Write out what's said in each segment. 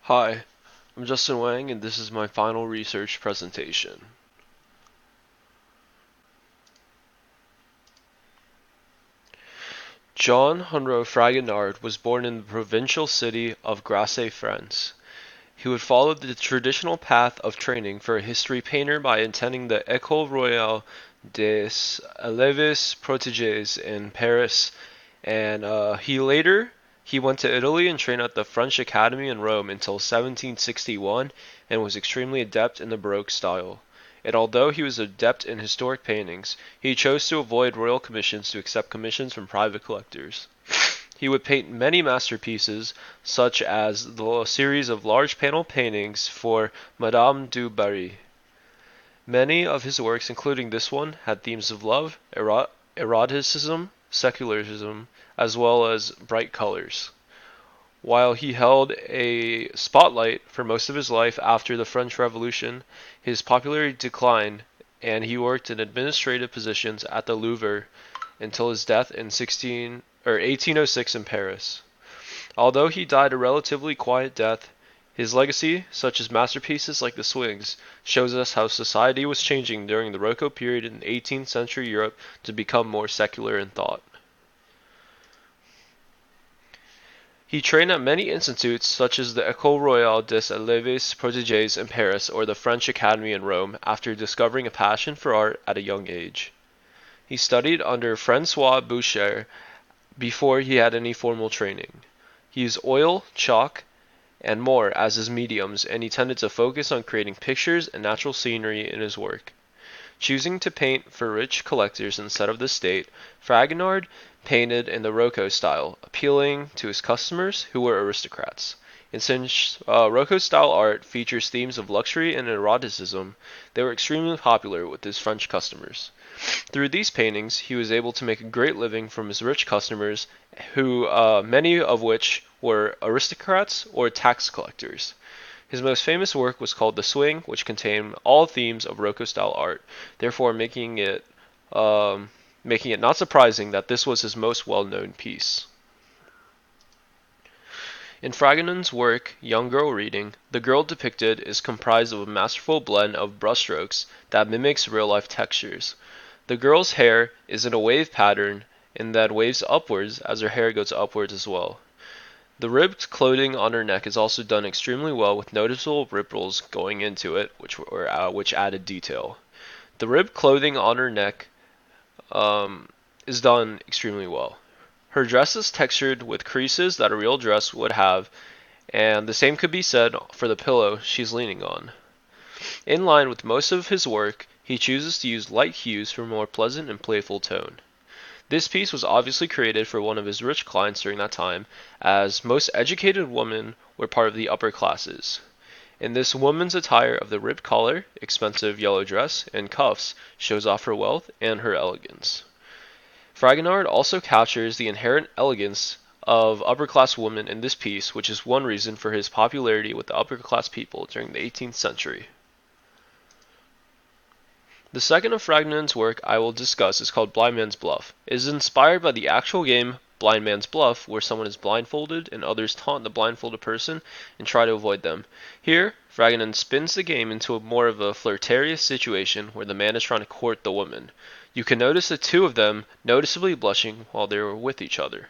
Hi, I'm Justin Wang and this is my final research presentation. Jean Henri Fragonard was born in the provincial city of Grasse, France. He would follow the traditional path of training for a history painter by attending the École Royale des Élèves Protégés in Paris, and he went to Italy and trained at the French Academy in Rome until 1761 and was extremely adept in the Baroque style. And although he was adept in historic paintings, he chose to avoid royal commissions to accept commissions from private collectors. He would paint many masterpieces, such as the series of large panel paintings for Madame du Barry. Many of his works, including this one, had themes of love, eroticism, secularism, as well as bright colors. While he held a spotlight for most of his life after the French Revolution, his popularity declined and he worked in administrative positions at the Louvre until his death in 1806 in Paris. Although he died a relatively quiet death, his legacy, such as masterpieces like the Swings, shows us how society was changing during the Rococo period in 18th century Europe to become more secular in thought. He trained at many institutes such as the École Royale des Élèves Protégés in Paris or the French Academy in Rome after discovering a passion for art at a young age. He studied under Francois Boucher before he had any formal training. He used oil, chalk, and more as his mediums, and he tended to focus on creating pictures and natural scenery in his work. Choosing to paint for rich collectors instead of the state, Fragonard painted in the Rococo style, appealing to his customers who were aristocrats. And since Rococo style art features themes of luxury and eroticism, they were extremely popular with his French customers. Through these paintings, he was able to make a great living from his rich customers, who many of which were aristocrats or tax collectors. His most famous work was called The Swing, which contained all themes of Rococo-style art, therefore making it not surprising that this was his most well-known piece. In Fragonard's work, Young Girl Reading, the girl depicted is comprised of a masterful blend of brushstrokes that mimics real-life textures. The girl's hair is in a wave pattern and that waves upwards as her hair goes upwards as well. The ribbed clothing on her neck is also done extremely well with noticeable ripples going into it, which added detail. The ribbed clothing on her neck is done extremely well. Her dress is textured with creases that a real dress would have, and the same could be said for the pillow she's leaning on. In line with most of his work, he chooses to use light hues for a more pleasant and playful tone. This piece was obviously created for one of his rich clients during that time, as most educated women were part of the upper classes. In this woman's attire of the ribbed collar, expensive yellow dress, and cuffs shows off her wealth and her elegance. Fragonard also captures the inherent elegance of upper-class women in this piece, which is one reason for his popularity with the upper-class people during the 18th century. The second of Fragonard's work I will discuss is called Blind Man's Bluff. It is inspired by the actual game Blind Man's Bluff, where someone is blindfolded and others taunt the blindfolded person and try to avoid them. Here, Fragonard spins the game into more of a flirtatious situation where the man is trying to court the woman. You can notice the two of them noticeably blushing while they are with each other.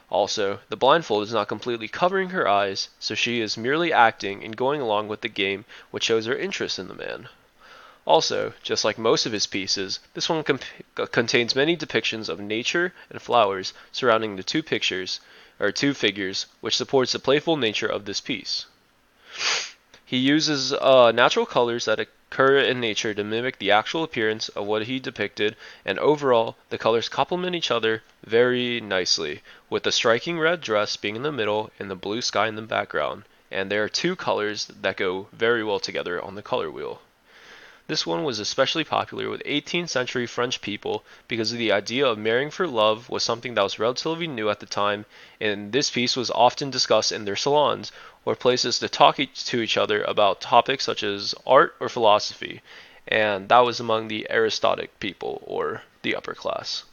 Also, the blindfold is not completely covering her eyes, so she is merely acting and going along with the game, which shows her interest in the man. Also, just like most of his pieces, this one contains many depictions of nature and flowers surrounding the two figures, which supports the playful nature of this piece. He uses natural colors that occur in nature to mimic the actual appearance of what he depicted, and overall, the colors complement each other very nicely, with the striking red dress being in the middle and the blue sky in the background, and there are two colors that go very well together on the color wheel. This one was especially popular with 18th century French people because the idea of marrying for love was something that was relatively new at the time, and this piece was often discussed in their salons or places to talk to each other about topics such as art or philosophy, and that was among the aristocratic people or the upper class.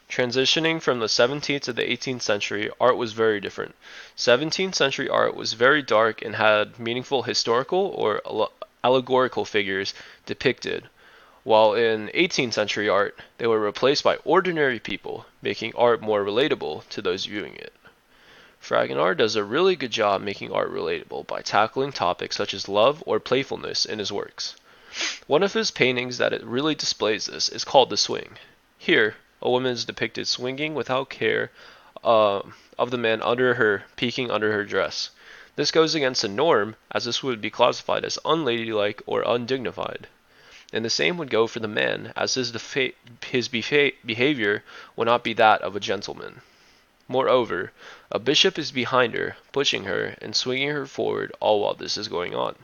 Transitioning from the 17th to the 18th century, art was very different. 17th century art was very dark and had meaningful historical or allegorical figures depicted, while in 18th century art, they were replaced by ordinary people, making art more relatable to those viewing it. Fragonard does a really good job making art relatable by tackling topics such as love or playfulness in his works. One of his paintings that it really displays this is called The Swing. Here, a woman is depicted swinging without care of the man peeking under her dress. This goes against the norm, as this would be classified as unladylike or undignified. And the same would go for the man, as his behavior would not be that of a gentleman. Moreover, a bishop is behind her, pushing her and swinging her forward all while this is going on.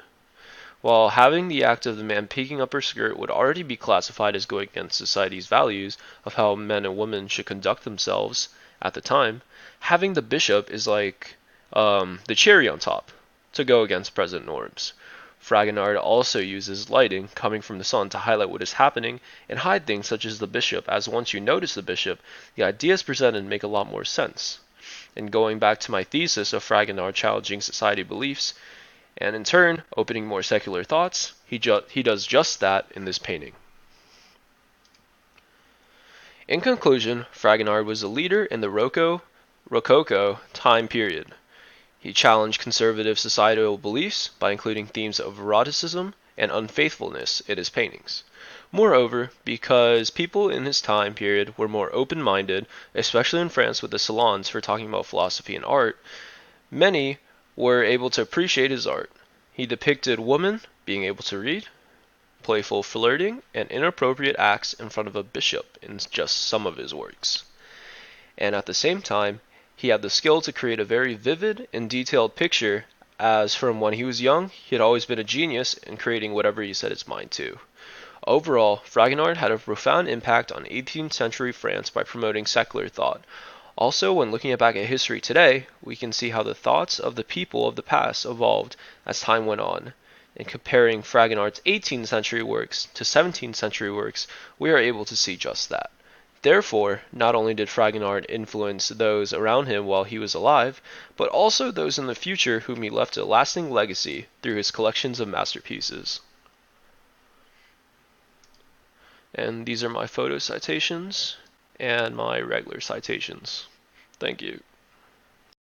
While having the act of the man peeking up her skirt would already be classified as going against society's values of how men and women should conduct themselves at the time, having the bishop is like the cherry on top to go against present norms. Fragonard also uses lighting coming from the sun to highlight what is happening and hide things such as the bishop, as once you notice the bishop, the ideas presented make a lot more sense. And going back to my thesis of Fragonard challenging society beliefs, and in turn opening more secular thoughts, he does just that in this painting. In conclusion, Fragonard was a leader in the Rococo time period. He challenged conservative societal beliefs by including themes of eroticism and unfaithfulness in his paintings. Moreover, because people in his time period were more open-minded, especially in France with the salons for talking about philosophy and art, many were able to appreciate his art. He depicted women being able to read, playful flirting, and inappropriate acts in front of a bishop in just some of his works. And at the same time, he had the skill to create a very vivid and detailed picture, as from when he was young, he had always been a genius in creating whatever he set his mind to. Overall, Fragonard had a profound impact on 18th century France by promoting secular thought. Also, when looking back at history today, we can see how the thoughts of the people of the past evolved as time went on. In comparing Fragonard's 18th century works to 17th century works, we are able to see just that. Therefore, not only did Fragonard influence those around him while he was alive, but also those in the future whom he left a lasting legacy through his collections of masterpieces. And these are my photo citations and my regular citations. Thank you.